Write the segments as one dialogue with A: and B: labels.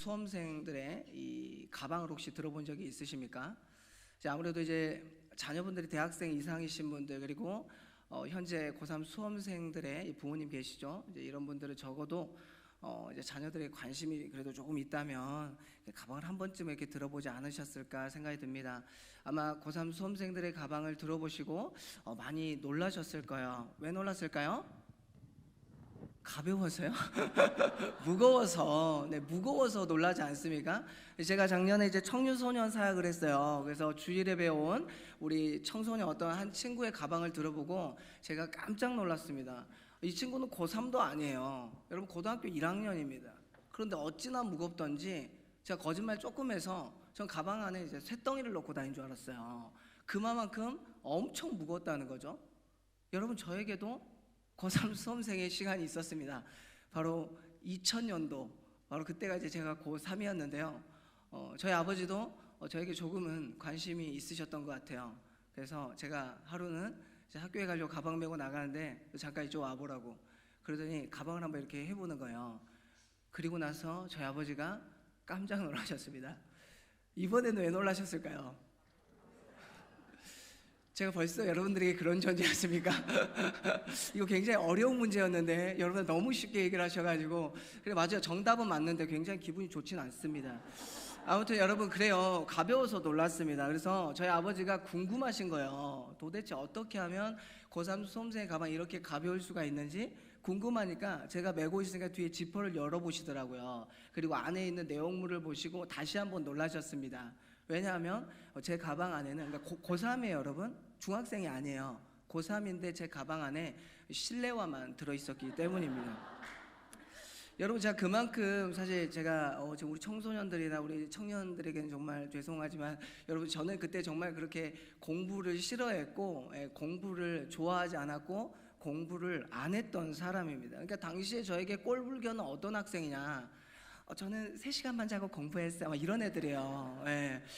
A: 수험생들의 이 가방을 혹시 들어본 적이 있으십니까? 아무래도 이제 자녀분들이 대학생 이상이신 분들, 그리고 현재 고3 수험생들의 부모님 계시죠? 이제 이런 분들은 적어도 이제 자녀들의 관심이 그래도 조금 있다면 가방을 한 번쯤 이렇게 들어보지 않으셨을까 생각이 듭니다. 아마 고3 수험생들의 가방을 들어보시고 많이 놀라셨을 거예요. 왜 놀랐을까요? 가벼워서요? 무거워서, 무거워서 놀라지 않습니까? 제가 작년에 이제 청유소년 사역을 했어요. 그래서 주일에 배운 우리 청소년 어떤 한 친구의 가방을 들어보고 제가 깜짝 놀랐습니다. 이 친구는 고3도 아니에요. 여러분, 고등학교 1학년입니다. 그런데 어찌나 무겁던지 제가 거짓말 조금 해서 전 가방 안에 이제 쇳덩이를 넣고 다닌 줄 알았어요. 그만큼 엄청 무거웠다는 거죠. 여러분, 저에게도 고3 수험생의 시간이 있었습니다. 바로 2000년도, 바로 그때가 이제 제가 고3이었는데요. 저희 아버지도 저에게 조금은 관심이 있으셨던 것 같아요. 그래서 제가 하루는 이제 학교에 가려고 가방 메고 나가는데 잠깐 이쪽 와보라고 그러더니 가방을 한번 이렇게 해보는 거예요. 그리고 나서 저희 아버지가 깜짝 놀라셨습니다. 이번에는 왜 놀라셨을까요? 제가 벌써 여러분들에게 그런 존재였습니까? 이거 굉장히 어려운 문제였는데 여러분 너무 쉽게 얘기를 하셔가지고, 그래 맞아요, 정답은 맞는데 굉장히 기분이 좋진 않습니다. 아무튼 여러분, 그래요, 가벼워서 놀랐습니다. 그래서 저희 아버지가 궁금하신 거예요. 도대체 어떻게 하면 고3 수험생의 가방이 이렇게 가벼울 수가 있는지 궁금하니까 제가 메고 있으니까 뒤에 지퍼를 열어보시더라고요. 그리고 안에 있는 내용물을 보시고 다시 한번 놀라셨습니다. 왜냐하면 제 가방 안에는, 그러니까 고3이에요 여러분, 중학생이 아니에요. 고3인데 제 가방 안에 실내화만 들어있었기 때문입니다. 여러분, 제가 그만큼 사실 제가 지금 우리 청소년들이나 우리 청년들에게는 정말 죄송하지만 여러분, 저는 그때 정말 그렇게 공부를 싫어했고 공부를 좋아하지 않았고 공부를 안 했던 사람입니다. 그러니까 당시에 저에게 꼴불견은 어떤 학생이냐, 저는 3시간만 자고 공부했어요, 이런 애들이에요.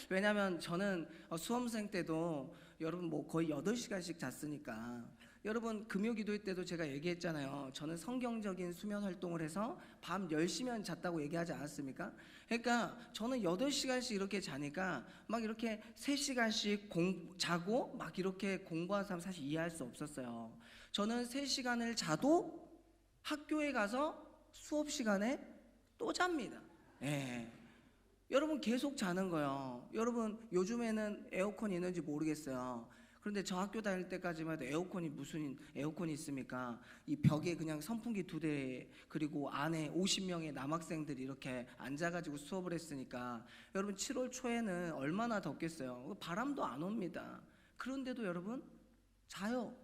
A: 왜냐하면 저는 수험생 때도 여러분 뭐 거의 8시간씩 잤으니까. 여러분, 금요기도회 때도 제가 얘기했잖아요. 저는 성경적인 수면 활동을 해서 밤 10시면 잤다고 얘기하지 않았습니까? 그러니까 저는 8시간씩 이렇게 자니까 막 이렇게 3시간씩 자고 막 이렇게 공부하는 사람 사실 이해할 수 없었어요. 저는 3시간을 자도 학교에 가서 수업 시간에 또 잡니다. 여러분, 계속 자는 거예요. 여러분, 요즘에는 에어컨이 있는지 모르겠어요. 그런데 저 학교 다닐 때까지만 해도 에어컨이 무슨 에어컨이 있습니까? 이 벽에 그냥 선풍기 2대, 그리고 안에 50명의 남학생들이 이렇게 앉아가지고 수업을 했으니까 여러분, 7월 초에는 얼마나 덥겠어요. 바람도 안 옵니다. 그런데도 여러분 자요.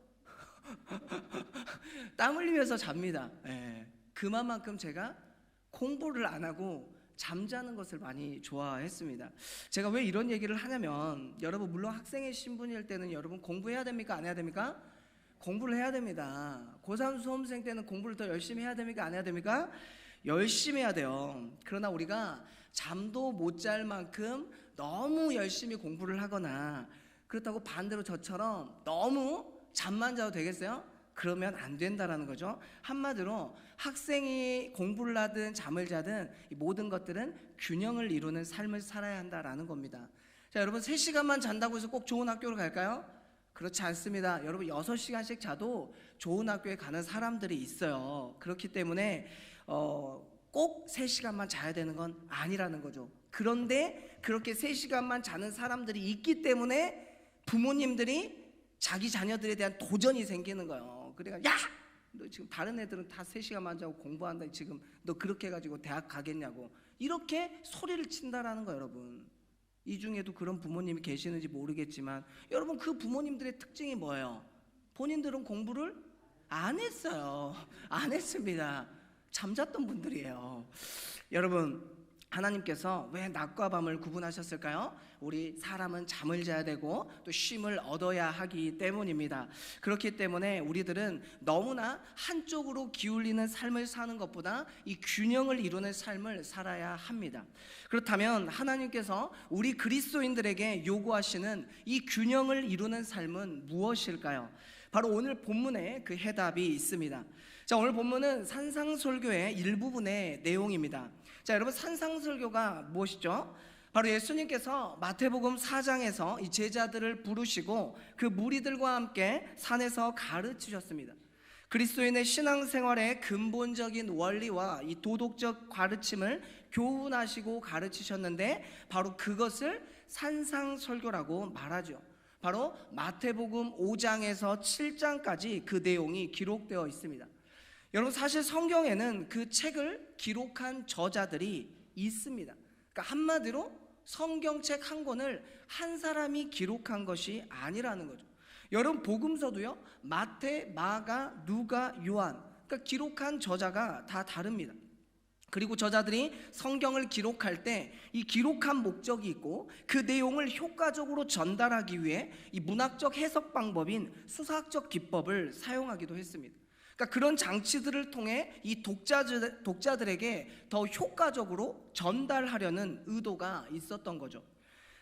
A: 땀 흘리면서 잡니다. 그만큼 제가 공부를 안 하고 잠자는 것을 많이 좋아했습니다. 제가 왜 이런 얘기를 하냐면, 여러분 물론 학생의 신분일 때는 여러분 공부해야 됩니까? 안 해야 됩니까? 공부를 해야 됩니다. 고3 수험생 때는 공부를 더 열심히 해야 됩니까? 안 해야 됩니까? 열심히 해야 돼요. 그러나 우리가 잠도 못 잘 만큼 너무 열심히 공부를 하거나, 그렇다고 반대로 저처럼 너무 잠만 자도 되겠어요? 그러면 안 된다라는 거죠. 한마디로 학생이 공부를 하든 잠을 자든 이 모든 것들은 균형을 이루는 삶을 살아야 한다라는 겁니다. 자, 여러분, 3시간만 잔다고 해서 꼭 좋은 학교를 갈까요? 그렇지 않습니다. 여러분, 6시간씩 자도 좋은 학교에 가는 사람들이 있어요. 그렇기 때문에 꼭 3시간만 자야 되는 건 아니라는 거죠. 그런데 그렇게 3시간만 자는 사람들이 있기 때문에 부모님들이 자기 자녀들에 대한 도전이 생기는 거예요. 그러니까, 야! 너 지금 다른 애들은 다 3시간만 자고 공부한다, 지금 너 그렇게 해가지고 대학 가겠냐고 이렇게 소리를 친다라는 거예요. 여러분, 이 중에도 그런 부모님이 계시는지 모르겠지만 여러분, 그 부모님들의 특징이 뭐예요? 본인들은 공부를 안 했어요. 안 했습니다. 잠잤던 분들이에요. 여러분, 하나님께서 왜 낮과 밤을 구분하셨을까요? 우리 사람은 잠을 자야 되고 또 쉼을 얻어야 하기 때문입니다. 그렇기 때문에 우리들은 너무나 한쪽으로 기울이는 삶을 사는 것보다 이 균형을 이루는 삶을 살아야 합니다. 그렇다면 하나님께서 우리 그리스도인들에게 요구하시는 이 균형을 이루는 삶은 무엇일까요? 바로 오늘 본문에 그 해답이 있습니다. 자, 오늘 본문은 산상설교의 일부분의 내용입니다. 자, 여러분, 산상설교가 무엇이죠? 바로 예수님께서 마태복음 4장에서 이 제자들을 부르시고 그 무리들과 함께 산에서 가르치셨습니다. 그리스도인의 신앙생활의 근본적인 원리와 이 도덕적 가르침을 교훈하시고 가르치셨는데, 바로 그것을 산상설교라고 말하죠. 바로 마태복음 5장에서 7장까지 그 내용이 기록되어 있습니다. 여러분, 사실 성경에는 그 책을 기록한 저자들이 있습니다. 그러니까 한마디로 성경책 한 권을 한 사람이 기록한 것이 아니라는 거죠. 여러분, 복음서도요, 마태, 마가, 누가, 요한, 그러니까 기록한 저자가 다 다릅니다. 그리고 저자들이 성경을 기록할 때 이 기록한 목적이 있고, 그 내용을 효과적으로 전달하기 위해 이 문학적 해석 방법인 수사학적 기법을 사용하기도 했습니다. 그러니까 그런 장치들을 통해 이 독자들에게 더 효과적으로 전달하려는 의도가 있었던 거죠.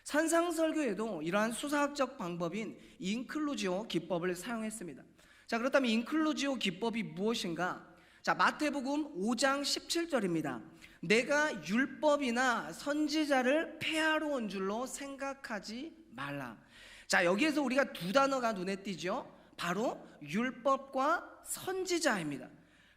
A: 산상설교에도 이러한 수사학적 방법인 인클루지오 기법을 사용했습니다. 자, 그렇다면 인클루지오 기법이 무엇인가? 자, 마태복음 5장 17절입니다. 내가 율법이나 선지자를 폐하러 온 줄로 생각하지 말라. 자, 여기에서 우리가 두 단어가 눈에 띄죠. 바로 율법과 선지자입니다.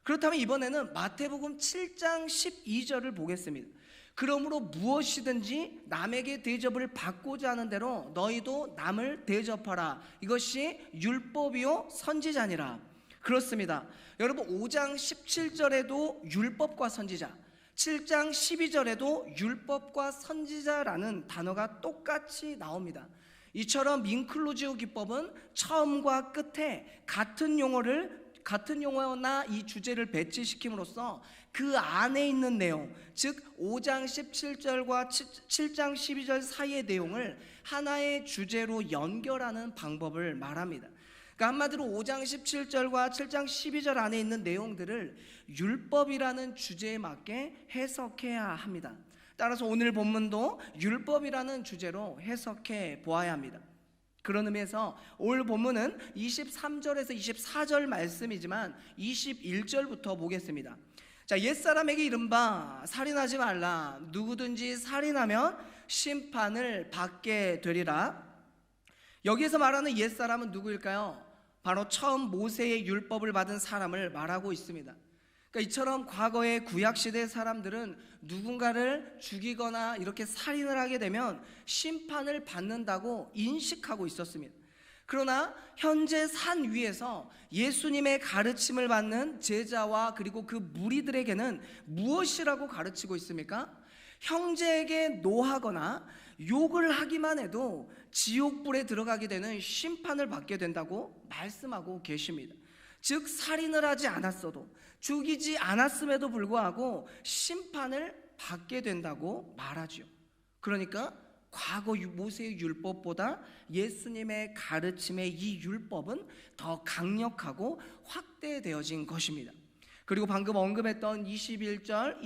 A: 그렇다면 이번에는 마태복음 7장 12절을 보겠습니다. 그러므로 무엇이든지 남에게 대접을 받고자 하는 대로 너희도 남을 대접하라. 이것이 율법이요 선지자니라. 그렇습니다. 여러분, 5장 17절에도 율법과 선지자, 7장 12절에도 율법과 선지자라는 단어가 똑같이 나옵니다. 이처럼 인클루지오 기법은 처음과 끝에 같은 용어나 이 주제를 배치시킴으로써 그 안에 있는 내용, 즉 5장 17절과 7장 12절 사이의 내용을 하나의 주제로 연결하는 방법을 말합니다. 그러니까 한마디로 5장 17절과 7장 12절 안에 있는 내용들을 율법이라는 주제에 맞게 해석해야 합니다. 따라서 오늘 본문도 율법이라는 주제로 해석해 보아야 합니다. 그런 의미에서 오늘 본문은 23절에서 24절 말씀이지만 21절부터 보겠습니다. 자, 옛사람에게 이른바 살인하지 말라. 누구든지 살인하면 심판을 받게 되리라. 여기에서 말하는 옛사람은 누구일까요? 바로 처음 모세의 율법을 받은 사람을 말하고 있습니다. 그러니까 이처럼 과거의 구약시대 사람들은 누군가를 죽이거나 이렇게 살인을 하게 되면 심판을 받는다고 인식하고 있었습니다. 그러나 현재 산 위에서 예수님의 가르침을 받는 제자와 그리고 그 무리들에게는 무엇이라고 가르치고 있습니까? 형제에게 노하거나 욕을 하기만 해도 지옥불에 들어가게 되는 심판을 받게 된다고 말씀하고 계십니다. 즉, 살인을 하지 않았어도, 죽이지 않았음에도 불구하고 심판을 받게 된다고 말하죠. 그러니까 과거 모세의 율법보다 예수님의 가르침의 이 율법은 더 강력하고 확대되어진 것입니다. 그리고 방금 언급했던 21절,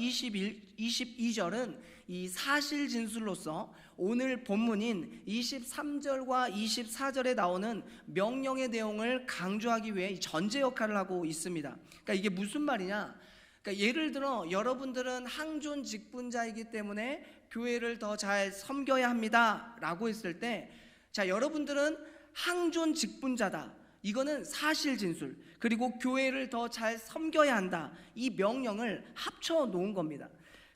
A: 22절은 이 사실 진술로서 오늘 본문인 23절과 24절에 나오는 명령의 내용을 강조하기 위해 전제 역할을 하고 있습니다. 그러니까 이게 무슨 말이냐? 그러니까 예를 들어 여러분들은 항존 직분자이기 때문에 교회를 더 잘 섬겨야 합니다 라고 했을 때, 자, 여러분들은 항존 직분자다, 이거는 사실 진술, 그리고 교회를 더 잘 섬겨야 한다, 이 명령을 합쳐 놓은 겁니다.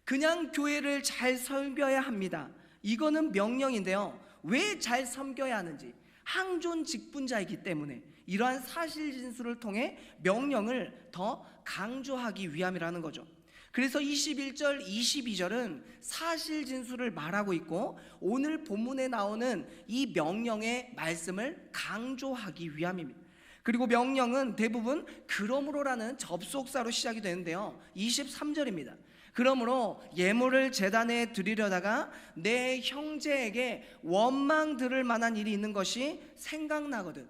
A: 그냥 교회를 잘 섬겨야 합니다, 이거는 명령인데요, 왜 잘 섬겨야 하는지, 항존 직분자이기 때문에 이러한 사실 진술을 통해 명령을 더 강조하기 위함이라는 거죠. 그래서 21절, 22절은 사실 진술을 말하고 있고, 오늘 본문에 나오는 이 명령의 말씀을 강조하기 위함입니다. 그리고 명령은 대부분 그러므로라는 접속사로 시작이 되는데요, 23절입니다. 그러므로 예물을 제단에 드리려다가 내 형제에게 원망 들을 만한 일이 있는 것이 생각나거든.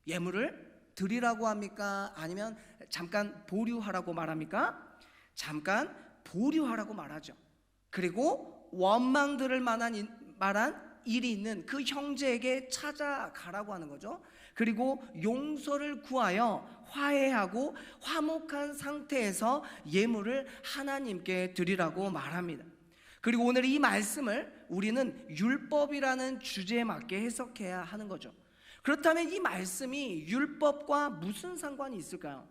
A: 예물을 드리라고 합니까? 아니면 잠깐 보류하라고 말합니까? 잠깐 보류하라고 말하죠. 그리고 원망 들을 만한 일이 있는 그 형제에게 찾아가라고 하는 거죠. 그리고 용서를 구하여 화해하고 화목한 상태에서 예물을 하나님께 드리라고 말합니다. 그리고 오늘 이 말씀을 우리는 율법이라는 주제에 맞게 해석해야 하는 거죠. 그렇다면 이 말씀이 율법과 무슨 상관이 있을까요?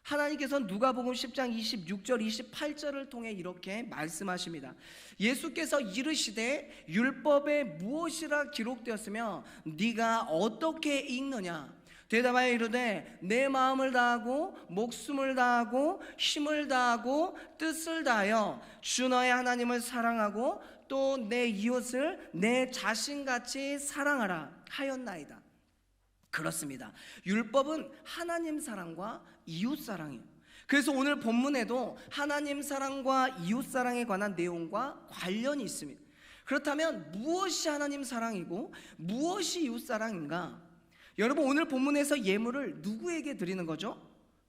A: 하나님께서 누가복음 10장 26절 28절을 통해 이렇게 말씀하십니다. 예수께서 이르시되 율법에 무엇이라 기록되었으며 네가 어떻게 읽느냐? 대답하여 이르되 내 마음을 다하고 목숨을 다하고 힘을 다하고 뜻을 다하여 주 너의 하나님을 사랑하고 또 내 이웃을 내 자신같이 사랑하라 하였나이다. 그렇습니다. 율법은 하나님 사랑과 이웃 사랑이에요. 그래서 오늘 본문에도 하나님 사랑과 이웃 사랑에 관한 내용과 관련이 있습니다. 그렇다면 무엇이 하나님 사랑이고 무엇이 이웃 사랑인가? 여러분, 오늘 본문에서 예물을 누구에게 드리는 거죠?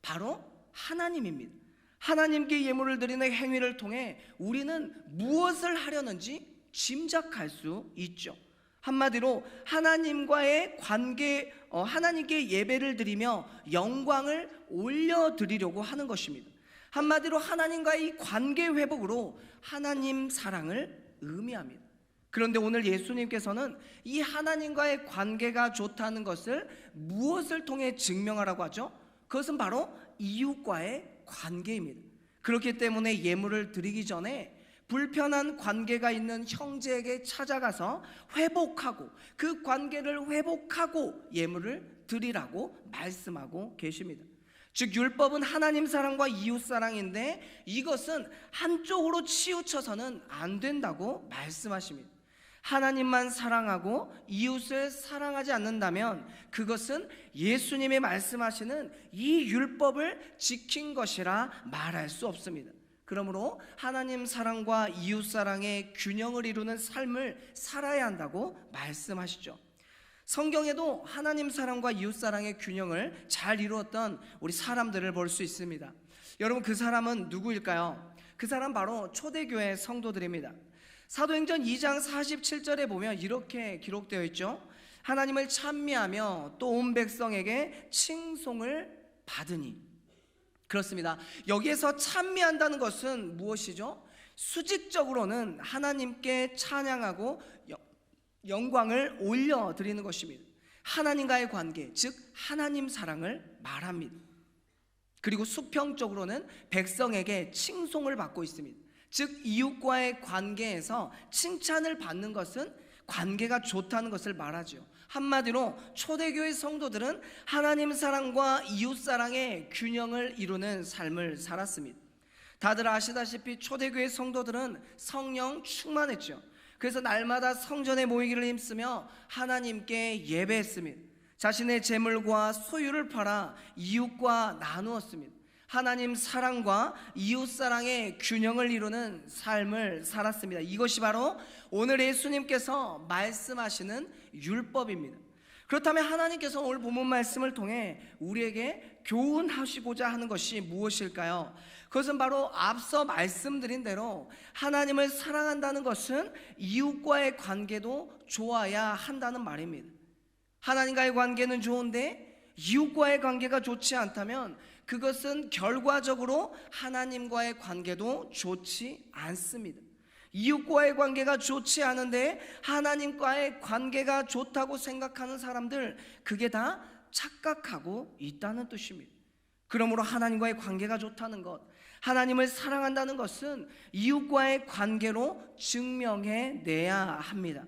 A: 바로 하나님입니다. 하나님께 예물을 드리는 행위를 통해 우리는 무엇을 하려는지 짐작할 수 있죠. 한마디로 하나님과의 관계, 하나님께 예배를 드리며 영광을 올려드리려고 하는 것입니다. 한마디로 하나님과의 이 관계 회복으로 하나님 사랑을 의미합니다. 그런데 오늘 예수님께서는 이 하나님과의 관계가 좋다는 것을 무엇을 통해 증명하라고 하죠? 그것은 바로 이웃과의 관계입니다. 그렇기 때문에 예물을 드리기 전에 불편한 관계가 있는 형제에게 찾아가서 회복하고 그 관계를 회복하고 예물을 드리라고 말씀하고 계십니다. 즉 율법은 하나님 사랑과 이웃 사랑인데 이것은 한쪽으로 치우쳐서는 안 된다고 말씀하십니다. 하나님만 사랑하고 이웃을 사랑하지 않는다면 그것은 예수님이 말씀하시는 이 율법을 지킨 것이라 말할 수 없습니다. 그러므로 하나님 사랑과 이웃 사랑의 균형을 이루는 삶을 살아야 한다고 말씀하시죠. 성경에도 하나님 사랑과 이웃 사랑의 균형을 잘 이루었던 우리 사람들을 볼 수 있습니다. 여러분, 그 사람은 누구일까요? 그 사람 바로 초대교회 성도들입니다. 사도행전 2장 47절에 보면 이렇게 기록되어 있죠. 하나님을 찬미하며 또 온 백성에게 칭송을 받으니. 그렇습니다. 여기에서 찬미한다는 것은 무엇이죠? 수직적으로는 하나님께 찬양하고 영광을 올려드리는 것입니다. 하나님과의 관계, 즉 하나님 사랑을 말합니다. 그리고 수평적으로는 백성에게 칭송을 받고 있습니다. 즉 이웃과의 관계에서 칭찬을 받는 것은 관계가 좋다는 것을 말하죠. 한마디로 초대교회 성도들은 하나님 사랑과 이웃 사랑의 균형을 이루는 삶을 살았습니다. 다들 아시다시피 초대교회 성도들은 성령 충만했죠. 그래서 날마다 성전에 모이기를 힘쓰며 하나님께 예배했습니다. 자신의 재물과 소유를 팔아 이웃과 나누었습니다. 하나님 사랑과 이웃 사랑의 균형을 이루는 삶을 살았습니다. 이것이 바로 오늘 예수님께서 말씀하시는 율법입니다. 그렇다면 하나님께서 오늘 본문 말씀을 통해 우리에게 교훈하시고자 하는 것이 무엇일까요? 그것은 바로 앞서 말씀드린 대로 하나님을 사랑한다는 것은 이웃과의 관계도 좋아야 한다는 말입니다. 하나님과의 관계는 좋은데 이웃과의 관계가 좋지 않다면 그것은 결과적으로 하나님과의 관계도 좋지 않습니다. 이웃과의 관계가 좋지 않은데 하나님과의 관계가 좋다고 생각하는 사람들, 그게 다 착각하고 있다는 뜻입니다. 그러므로 하나님과의 관계가 좋다는 것, 하나님을 사랑한다는 것은 이웃과의 관계로 증명해내야 합니다.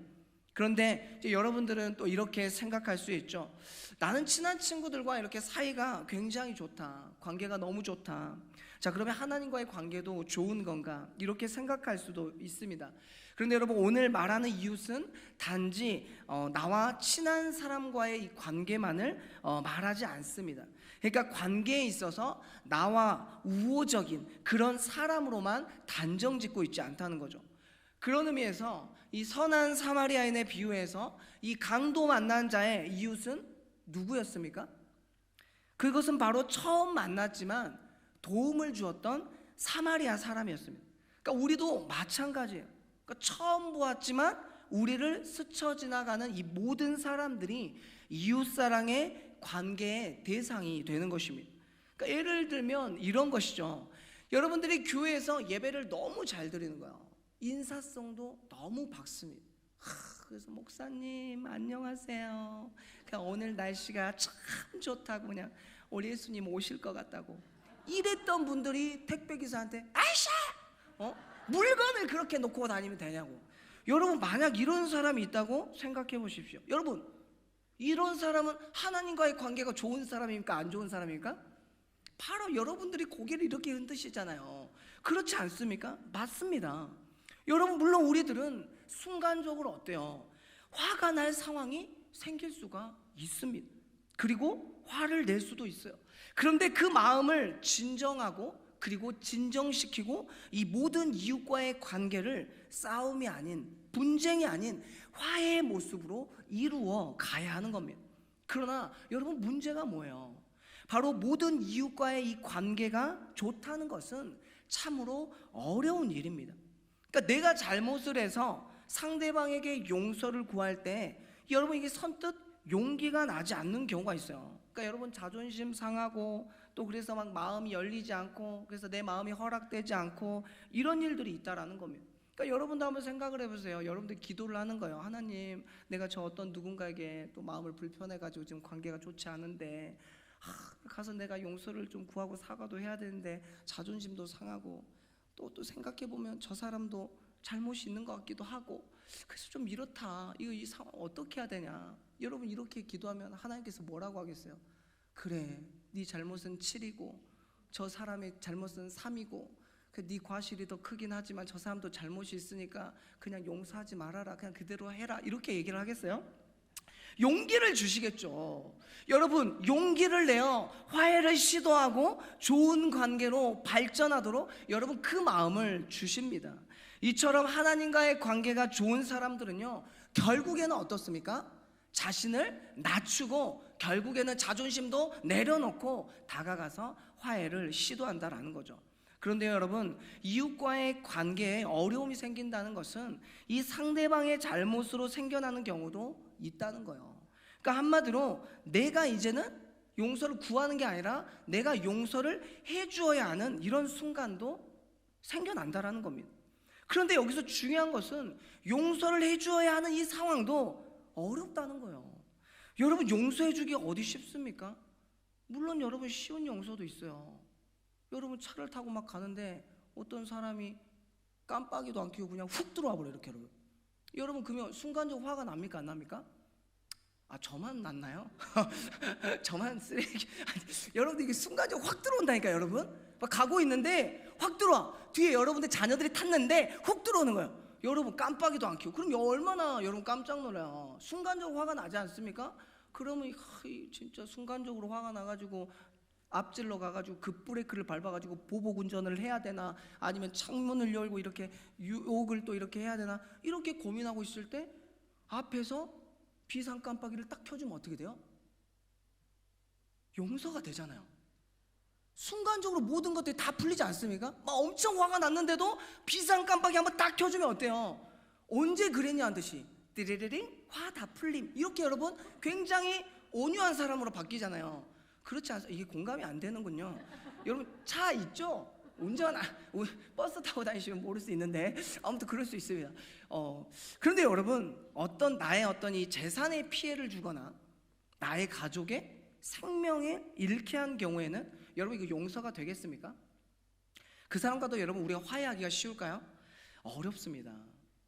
A: 그런데 이제 여러분들은 또 이렇게 생각할 수 있죠. 나는 친한 친구들과 이렇게 사이가 굉장히 좋다, 관계가 너무 좋다. 자, 그러면 하나님과의 관계도 좋은 건가? 이렇게 생각할 수도 있습니다. 그런데 여러분, 오늘 말하는 이웃은 단지 나와 친한 사람과의 이 관계만을 말하지 않습니다. 그러니까 관계에 있어서 나와 우호적인 그런 사람으로만 단정 짓고 있지 않다는 거죠. 그런 의미에서 이 선한 사마리아인의 비유에서 이 강도 만난 자의 이웃은 누구였습니까? 그것은 바로 처음 만났지만 도움을 주었던 사마리아 사람이었습니다. 그러니까 우리도 마찬가지예요. 그러니까 처음 보았지만 우리를 스쳐 지나가는 이 모든 사람들이 이웃사랑의 관계의 대상이 되는 것입니다. 그러니까 예를 들면 이런 것이죠. 여러분들이 교회에서 예배를 너무 잘 드리는 거예요. 인사성도 너무 밝습니다. 그래서 목사님 안녕하세요. 그냥 오늘 날씨가 참 좋다고, 그냥 우리 예수님 오실 것 같다고 이랬던 분들이 택배기사한테 아이씨 물건을 그렇게 놓고 다니면 되냐고. 여러분, 만약 이런 사람이 있다고 생각해 보십시오. 여러분, 이런 사람은 하나님과의 관계가 좋은 사람입니까? 안 좋은 사람입니까? 바로 여러분들이 고개를 이렇게 흔드시잖아요. 그렇지 않습니까? 맞습니다. 여러분, 물론 우리들은 순간적으로 어때요? 화가 날 상황이 생길 수가 있습니다. 그리고 화를 낼 수도 있어요. 그런데 그 마음을 진정하고 그리고 진정시키고 이 모든 이웃과의 관계를 싸움이 아닌, 분쟁이 아닌 화해의 모습으로 이루어 가야 하는 겁니다. 그러나 여러분, 문제가 뭐예요? 바로 모든 이웃과의 이 관계가 좋다는 것은 참으로 어려운 일입니다. 그러니까 내가 잘못을 해서 상대방에게 용서를 구할 때 여러분, 이게 선뜻 용기가 나지 않는 경우가 있어요. 그러니까 여러분, 자존심 상하고 또 그래서 막 마음이 열리지 않고, 그래서 내 마음이 허락되지 않고 이런 일들이 있다라는 겁니다. 그러니까 여러분도 한번 생각을 해보세요. 여러분들 기도를 하는 거예요. 하나님, 내가 저 어떤 누군가에게 또 마음을 불편해가지고 지금 관계가 좋지 않은데 가서 내가 용서를 좀 구하고 사과도 해야 되는데 자존심도 상하고 또 생각해보면 저 사람도 잘못이 있는 것 같기도 하고, 그래서 좀 이렇다. 이 상황 어떻게 해야 되냐. 여러분, 이렇게 기도하면 하나님께서 뭐라고 하겠어요? 그래, 네 잘못은 7이고 저 사람의 잘못은 3이고 네 과실이 더 크긴 하지만 저 사람도 잘못이 있으니까 그냥 용서하지 말아라, 그냥 그대로 해라, 이렇게 얘기를 하겠어요? 용기를 주시겠죠. 여러분, 용기를 내어 화해를 시도하고 좋은 관계로 발전하도록 여러분 그 마음을 주십니다. 이처럼 하나님과의 관계가 좋은 사람들은요, 결국에는 어떻습니까? 자신을 낮추고 결국에는 자존심도 내려놓고 다가가서 화해를 시도한다라는 거죠. 그런데 여러분, 이웃과의 관계에 어려움이 생긴다는 것은 이 상대방의 잘못으로 생겨나는 경우도 있다는 거예요. 그러니까 한마디로 내가 이제는 용서를 구하는 게 아니라 내가 용서를 해주어야 하는 이런 순간도 생겨난다라는 겁니다. 그런데 여기서 중요한 것은 용서를 해주어야 하는 이 상황도 어렵다는 거예요. 여러분, 용서해주기가 어디 쉽습니까? 물론 여러분, 쉬운 용서도 있어요. 여러분, 차를 타고 막 가는데 어떤 사람이 깜빡이도 안 켜고 그냥 훅 들어와 버려요. 이렇게 여러분, 그러면 순간적으로 화가 납니까? 안 납니까? 저만 났나요? 저만 쓰레기. 여러분들, 이게 순간적으로 확 들어온다니까. 여러분, 막 가고 있는데 확 들어와. 뒤에 여러분들 자녀들이 탔는데 훅 들어오는 거예요. 여러분, 깜빡이도 안 켜고. 그럼 얼마나 여러분 깜짝 놀라요. 순간적으로 화가 나지 않습니까? 그러면 진짜 순간적으로 화가 나가지고 앞질러 가가지고 급브레이크를 밟아가지고 보복 운전을 해야 되나, 아니면 창문을 열고 이렇게 유혹을 또 이렇게 해야 되나, 이렇게 고민하고 있을 때 앞에서 비상 깜빡이를 딱 켜주면 어떻게 돼요? 용서가 되잖아요. 순간적으로 모든 것들이 다 풀리지 않습니까? 막 엄청 화가 났는데도 비상 깜빡이 한번 딱 켜주면 어때요? 언제 그랬냐는 듯이 띠리리링, 화 다 풀림, 이렇게 여러분 굉장히 온유한 사람으로 바뀌잖아요. 그렇지 않아요? 이게 공감이 안 되는군요. 여러분, 차 있죠? 운전, 버스 타고 다니시면 모를 수 있는데 아무튼 그럴 수 있습니다. 그런데 여러분, 나의 어떤 이 재산에 피해를 주거나 나의 가족의 생명에 잃게 한 경우에는 여러분, 이거 용서가 되겠습니까? 그 사람과도 여러분 우리가 화해하기가 쉬울까요? 어렵습니다.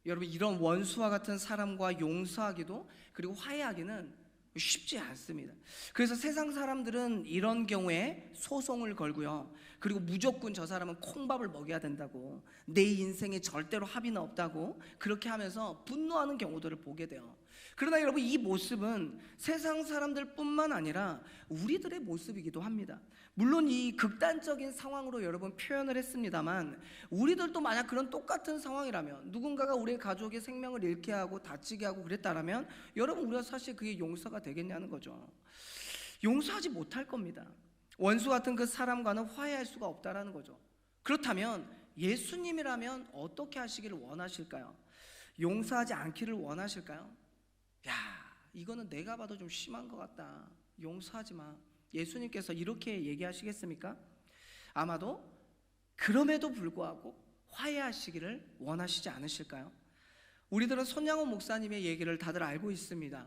A: 여러분, 이런 원수와 같은 사람과 용서하기도 그리고 화해하기는 쉽지 않습니다. 그래서 세상 사람들은 이런 경우에 소송을 걸고요, 그리고 무조건 저 사람은 콩밥을 먹여야 된다고, 내 인생에 절대로 합의는 없다고 그렇게 하면서 분노하는 경우들을 보게 돼요. 그러나 여러분, 이 모습은 세상 사람들뿐만 아니라 우리들의 모습이기도 합니다. 물론 이 극단적인 상황으로 여러분 표현을 했습니다만, 우리들도 만약 그런 똑같은 상황이라면, 누군가가 우리의 가족의 생명을 잃게 하고 다치게 하고 그랬다라면 여러분, 우리가 사실 그게 용서가 되겠냐는 거죠. 용서하지 못할 겁니다. 원수 같은 그 사람과는 화해할 수가 없다라는 거죠. 그렇다면 예수님이라면 어떻게 하시기를 원하실까요? 용서하지 않기를 원하실까요? 야, 이거는 내가 봐도 좀 심한 것 같다. 용서하지 마. 예수님께서 이렇게 얘기하시겠습니까? 아마도 그럼에도 불구하고 화해하시기를 원하시지 않으실까요? 우리들은 손양호 목사님의 얘기를 다들 알고 있습니다.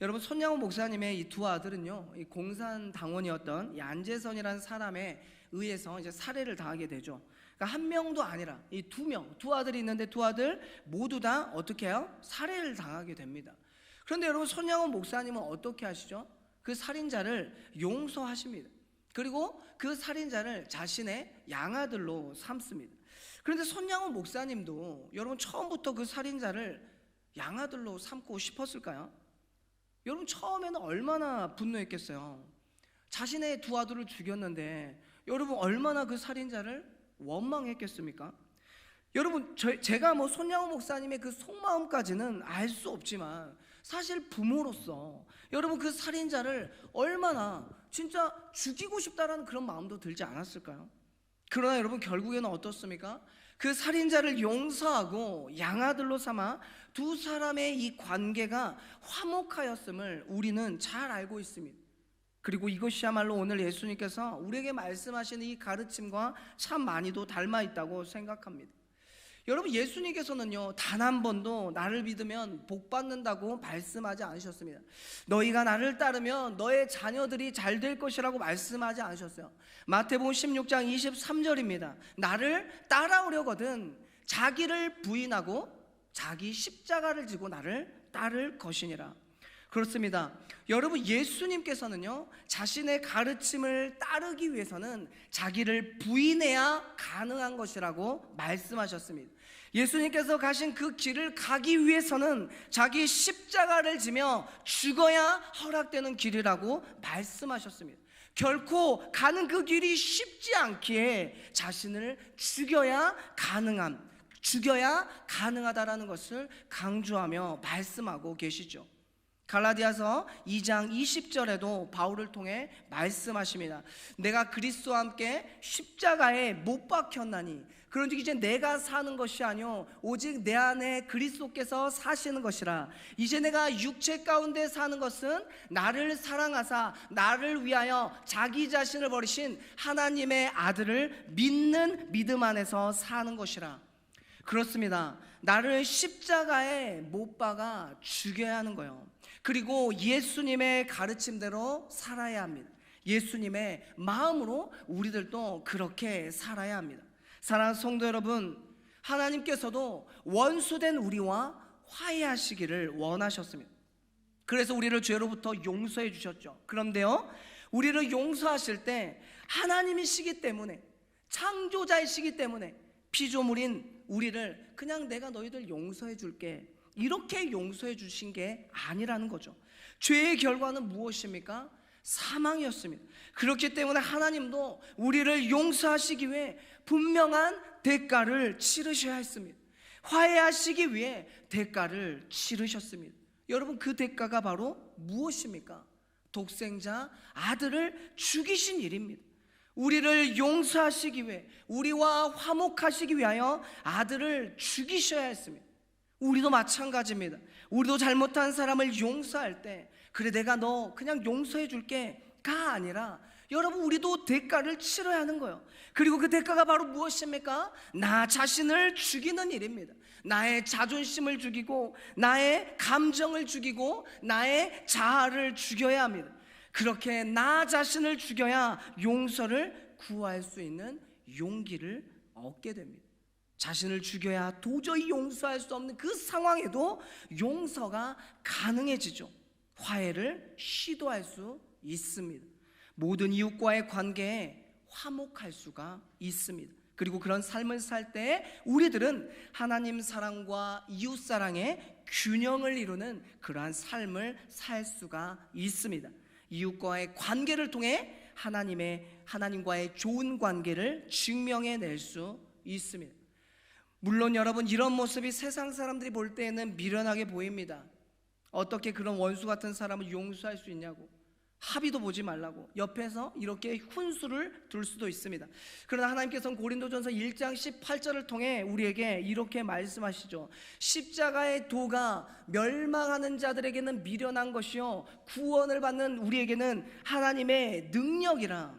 A: 여러분, 손양호 목사님의 이 두 아들은요, 이 공산당원이었던 이 안재선이라는 사람에 의해서 이제 살해를 당하게 되죠. 그러니까 한 명도 아니라 이 두 아들이 있는데 두 아들 모두 다 어떻게 해요? 살해를 당하게 됩니다. 그런데 여러분, 손양호 목사님은 어떻게 하시죠? 그 살인자를 용서하십니다. 그리고 그 살인자를 자신의 양아들로 삼습니다. 그런데 손양호 목사님도 여러분, 처음부터 그 살인자를 양아들로 삼고 싶었을까요? 여러분, 처음에는 얼마나 분노했겠어요. 자신의 두 아들을 죽였는데 여러분, 얼마나 그 살인자를 원망했겠습니까? 여러분, 제가 손양호 목사님의 그 속마음까지는 알 수 없지만 사실 부모로서 여러분, 그 살인자를 얼마나 진짜 죽이고 싶다라는 그런 마음도 들지 않았을까요? 그러나 여러분, 결국에는 어떻습니까? 그 살인자를 용서하고 양아들로 삼아 두 사람의 이 관계가 화목하였음을 우리는 잘 알고 있습니다. 그리고 이것이야말로 오늘 예수님께서 우리에게 말씀하시는 이 가르침과 참 많이도 닮아 있다고 생각합니다. 여러분, 예수님께서는요, 단 한 번도 나를 믿으면 복 받는다고 말씀하지 않으셨습니다. 너희가 나를 따르면 너의 자녀들이 잘 될 것이라고 말씀하지 않으셨어요. 마태복음 16장 23절입니다. 나를 따라오려거든 자기를 부인하고 자기 십자가를 지고 나를 따를 것이니라. 그렇습니다. 여러분, 예수님께서는요, 자신의 가르침을 따르기 위해서는 자기를 부인해야 가능한 것이라고 말씀하셨습니다. 예수님께서 가신 그 길을 가기 위해서는 자기 십자가를 지며 죽어야 허락되는 길이라고 말씀하셨습니다. 결코 가는 그 길이 쉽지 않기에 자신을 죽여야 가능하다라는 것을 강조하며 말씀하고 계시죠. 갈라디아서 2장 20절에도 바울을 통해 말씀하십니다. 내가 그리스도와 함께 십자가에 못 박혔나니 그런즉 이제 내가 사는 것이 아니요 오직 내 안에 그리스도께서 사시는 것이라. 이제 내가 육체 가운데 사는 것은 나를 사랑하사 나를 위하여 자기 자신을 버리신 하나님의 아들을 믿는 믿음 안에서 사는 것이라. 그렇습니다. 나를 십자가에 못 박아 죽여야 하는 거예요. 그리고 예수님의 가르침대로 살아야 합니다. 예수님의 마음으로 우리들도 그렇게 살아야 합니다. 사랑하는 성도 여러분, 하나님께서도 원수된 우리와 화해하시기를 원하셨습니다. 그래서 우리를 죄로부터 용서해 주셨죠. 그런데요, 우리를 용서하실 때 하나님이시기 때문에, 창조자이시기 때문에 피조물인 우리를 그냥 내가 너희들 용서해 줄게, 이렇게 용서해 주신 게 아니라는 거죠. 죄의 결과는 무엇입니까? 사망이었습니다. 그렇기 때문에 하나님도 우리를 용서하시기 위해 분명한 대가를 치르셔야 했습니다. 화해하시기 위해 대가를 치르셨습니다. 여러분, 그 대가가 바로 무엇입니까? 독생자 아들을 죽이신 일입니다. 우리를 용서하시기 위해, 우리와 화목하시기 위하여 아들을 죽이셔야 했습니다. 우리도 마찬가지입니다. 우리도 잘못한 사람을 용서할 때 그래 내가 너 그냥 용서해 줄게가 아니라 여러분, 우리도 대가를 치러야 하는 거예요. 그리고 그 대가가 바로 무엇입니까? 나 자신을 죽이는 일입니다. 나의 자존심을 죽이고 나의 감정을 죽이고 나의 자아를 죽여야 합니다. 그렇게 나 자신을 죽여야 용서를 구할 수 있는 용기를 얻게 됩니다. 자신을 죽여야 도저히 용서할 수 없는 그 상황에도 용서가 가능해지죠. 화해를 시도할 수 있습니다. 모든 이웃과의 관계에 화목할 수가 있습니다. 그리고 그런 삶을 살 때 우리들은 하나님 사랑과 이웃 사랑의 균형을 이루는 그러한 삶을 살 수가 있습니다. 이웃과의 관계를 통해 하나님과의 좋은 관계를 증명해낼 수 있습니다. 물론 여러분, 이런 모습이 세상 사람들이 볼 때에는 미련하게 보입니다. 어떻게 그런 원수 같은 사람을 용서할 수 있냐고. 합의도 보지 말라고 옆에서 이렇게 훈수를 둘 수도 있습니다. 그러나 하나님께서는 고린도전서 1장 18절을 통해 우리에게 이렇게 말씀하시죠. 십자가의 도가 멸망하는 자들에게는 미련한 것이요 구원을 받는 우리에게는 하나님의 능력이라.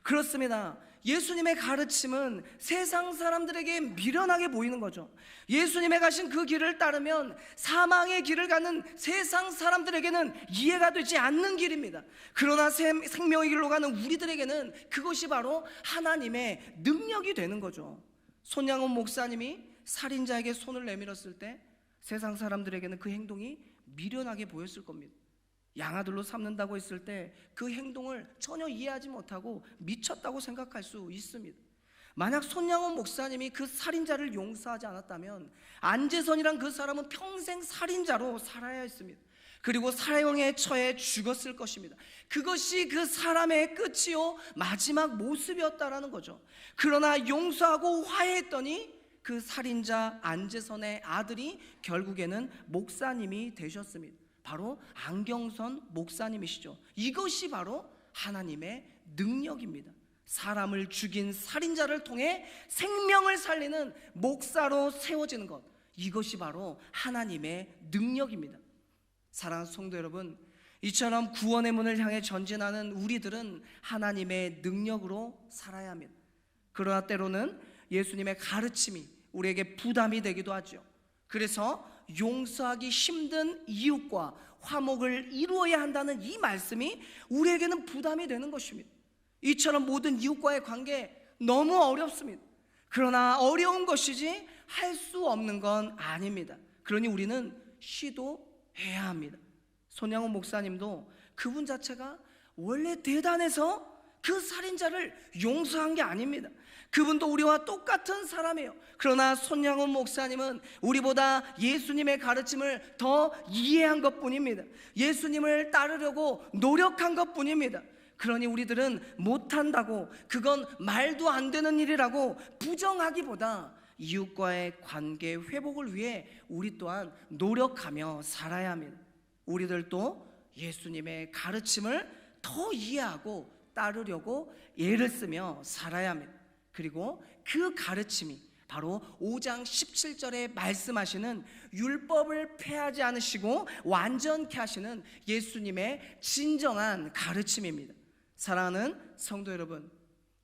A: 그렇습니다. 예수님의 가르침은 세상 사람들에게 미련하게 보이는 거죠. 예수님의 가신 그 길을 따르면 사망의 길을 가는 세상 사람들에게는 이해가 되지 않는 길입니다. 그러나 생명의 길로 가는 우리들에게는 그것이 바로 하나님의 능력이 되는 거죠. 손양원 목사님이 살인자에게 손을 내밀었을 때 세상 사람들에게는 그 행동이 미련하게 보였을 겁니다. 양아들로 삼는다고 했을 때 그 행동을 전혀 이해하지 못하고 미쳤다고 생각할 수 있습니다. 만약 손양원 목사님이 그 살인자를 용서하지 않았다면 안재선이란 그 사람은 평생 살인자로 살아야 했습니다. 그리고 사형에 처해 죽었을 것입니다. 그것이 그 사람의 끝이요 마지막 모습이었다라는 거죠. 그러나 용서하고 화해했더니 그 살인자 안재선의 아들이 결국에는 목사님이 되셨습니다. 바로 안경선 목사님이시죠. 이것이 바로 하나님의 능력입니다. 사람을 죽인 살인자를 통해 생명을 살리는 목사로 세워지는 것, 이것이 바로 하나님의 능력입니다. 사랑하는 성도 여러분, 이처럼 구원의 문을 향해 전진하는 우리들은 하나님의 능력으로 살아야 합니다. 그러나 때로는 예수님의 가르침이 우리에게 부담이 되기도 하죠. 그래서 용서하기 힘든 이웃과 화목을 이루어야 한다는 이 말씀이 우리에게는 부담이 되는 것입니다. 이처럼 모든 이웃과의 관계 너무 어렵습니다. 그러나 어려운 것이지 할 수 없는 건 아닙니다. 그러니 우리는 시도해야 합니다. 손양원 목사님도 그분 자체가 원래 대단해서 그 살인자를 용서한 게 아닙니다. 그분도 우리와 똑같은 사람이에요. 그러나 손양원 목사님은 우리보다 예수님의 가르침을 더 이해한 것뿐입니다. 예수님을 따르려고 노력한 것뿐입니다. 그러니 우리들은 못한다고, 그건 말도 안 되는 일이라고 부정하기보다 이웃과의 관계 회복을 위해 우리 또한 노력하며 살아야 합니다. 우리들도 예수님의 가르침을 더 이해하고 따르려고 애를 쓰며 살아야 합니다. 그리고 그 가르침이 바로 5장 17절에 말씀하시는 율법을 폐하지 않으시고 완전케 하시는 예수님의 진정한 가르침입니다. 사랑하는 성도 여러분,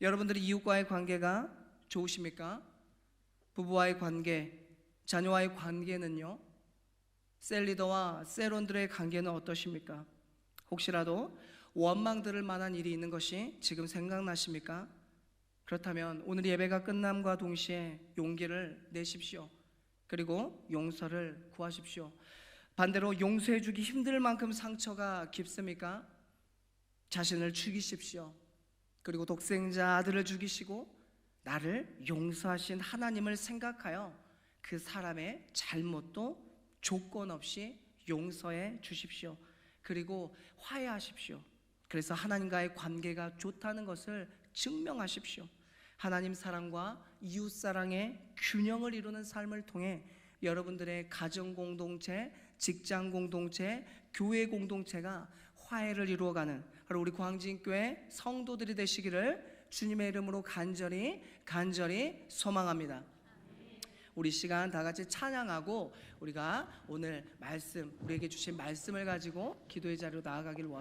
A: 여러분들이 이웃과의 관계가 좋으십니까? 부부와의 관계, 자녀와의 관계는요? 셀리더와 세론들의 관계는 어떠십니까? 혹시라도 원망 들을 만한 일이 있는 것이 지금 생각나십니까? 그렇다면 오늘 예배가 끝남과 동시에 용기를 내십시오. 그리고 용서를 구하십시오. 반대로 용서해 주기 힘들 만큼 상처가 깊습니까? 자신을 죽이십시오. 그리고 독생자 아들을 죽이시고 나를 용서하신 하나님을 생각하여 그 사람의 잘못도 조건 없이 용서해 주십시오. 그리고 화해하십시오. 그래서 하나님과의 관계가 좋다는 것을 증명하십시오. 하나님 사랑과 이웃 사랑의 균형을 이루는 삶을 통해 여러분들의 가정 공동체, 직장 공동체, 교회 공동체가 화해를 이루어가는 바로 우리 광진교회 성도들이 되시기를 주님의 이름으로 간절히 소망합니다. 우리 시간 다 같이 찬양하고 우리가 오늘 말씀, 우리에게 주신 말씀을 가지고 기도의 자리로 나아가기를 원합니다.